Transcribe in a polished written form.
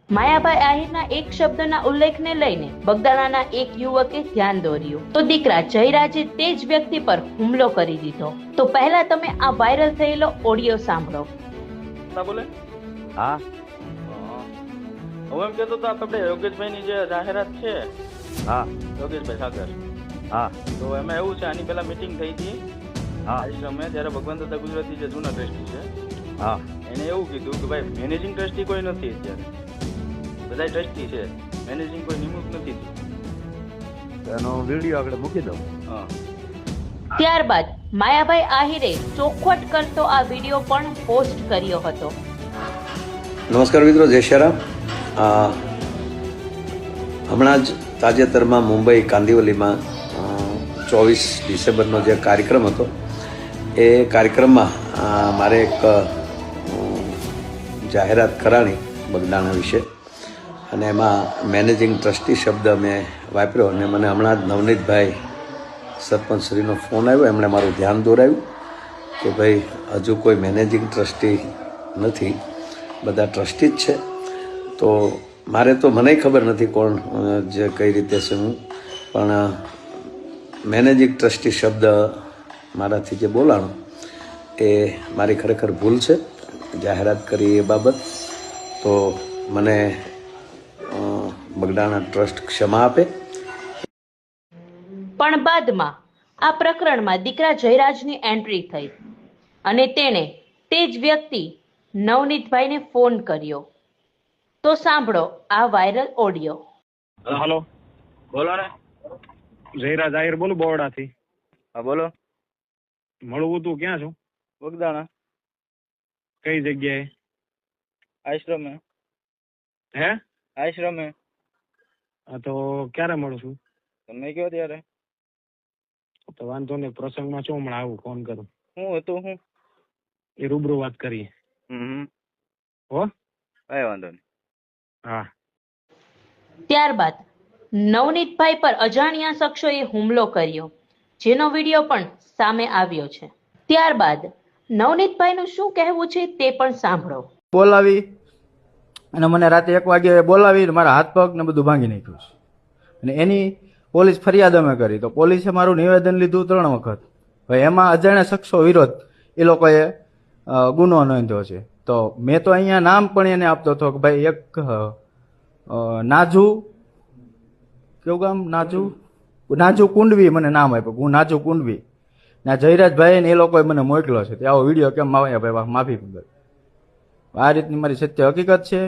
માયાભાઈ આહિરના એક શબ્દના ઉલ્લેખને લઈને બગદાણાના એક યુવકે ધ્યાન દોર્યું તો દીકરા જયરાજે તે જ વ્યક્તિ પર હુમલો કરી દીધો। તો પહેલા તમે આ વાયરલ થયેલો ઓડિયો સાંભળો। ના બોલે હા હું એમ કહેતો હતો આપણે યોગેશભાઈની જે જાહેરાત છે, હા યોગેશભાઈ સાગર, હા તો એમાં એવું છે, આની પહેલા મીટિંગ થઈ હતી હા આશ્રમે, ત્યારે ભગવાન દાદા ગુજરાતી જે જૂના ટ્રસ્ટી છે હા એને એવું કીધું કે ભાઈ મેનેજિંગ ટ્રસ્ટી કોઈ નથી અત્યારે, બધા ટ્રસ્ટી છે, મેનેજિંગ કોઈ નિમણૂક નથી થતી। એનો વિડીયો આગળ મૂકી દઉં। હા ત્યારબાદ માયાભાઈ આહિરે ચોખવટ કરતો આ વિડીયો પણ પોસ્ટ કર્યો હતો। નમસ્કાર મિત્રો, જય શ્રી રામ। હમણાં જ તાજેતરમાં મુંબઈ કાંદિવલીમાં 24 ડિસેમ્બરનો જે કાર્યક્રમ હતો એ કાર્યક્રમમાં મારે એક જાહેરાત કરાણી બગદાણા વિશે, અને એમાં મેનેજિંગ ટ્રસ્ટી શબ્દ મેં વાપર્યો, અને મને હમણાં જ નવનીતભાઈ સરપંચશ્રીનો ફોન આવ્યો, એમણે મારું ધ્યાન દોરાવ્યું કે ભાઈ હજુ કોઈ મેનેજિંગ ટ્રસ્ટી નથી, બધા ટ્રસ્ટી જ છે। તો મારે તો મને ખબર નથી કોણ જે કઈ રીતે છે હું, પણ મેનેજિંગ ટ્રસ્ટી શબ્દ મારાથી જે બોલાણો એ મારી ખરેખર ભૂલ છે, જાહેરાત કરી એ બાબત। તો મને બગદાણા ટ્રસ્ટ ક્ષમા આપે। પણ બાદમાં આ પ્રકરણમાં દીકરા જયરાજની એન્ટ્રી થઈ અને તેણે તે જ વ્યક્તિ નવનીતભાઈને ફોન કર્યો। તો સાંભળો આ વાયરલ ઓડિયો। હલો, બોલો ને। જયરાજ આહિર બોલું બોરડાથી। હા બોલો। મળવું તું ક્યાં છું? બગદાણા કઈ જગ્યાએ? આશ્રમે। હે? આશ્રમે હા તો ક્યારે મળું છું? તમે કયો ત્યારે। તો વાંધો નહીં, પ્રસંગમાં છું, હમણાં આવું, ફોન કરું। હું હતું હું એ રૂબરૂ વાત કરીએ। હો, કઈ વાંધો નહીં। હા। ત્યારબાદ નવનીતભાઈ પર અજાણ્યા શખ્સોએ હુમલો કર્યો, જેનો વિડીયો પણ સામે આવ્યો છે। ત્યારબાદ નવનીતભાઈનું શું કહેવું છે તે પણ સાંભળો। બોલાવી અને મને રાતે 1 વાગે બોલાવી મારા હાથ પગ ને બધું ભાંગી નાખ્યું છે, અને એની પોલીસ ફરિયાદ અમે કરી તો પોલીસે મારું નિવેદન લીધું 3 વખત। હવે એમાં અજાણ્યા શખ્સો વિરોધ એ લોકોએ ગુનો નોંધ્યો છે। તો મેં તો અહીંયા નામ પણ એને આપતો હતો કે ભાઈ એક નાજુ, કેવું ગામ, નાજુ કુંડવી મને નામ આપ્યું, હું નાજુ કુંડવી ના જયરાજભાઈ ને એ લોકોએ મને મોકલ્યો છે। તે આવો વિડીયો કેમ આવે ભાઈ, માફી મંગલ। આ રીતની મારી સત્ય હકીકત છે।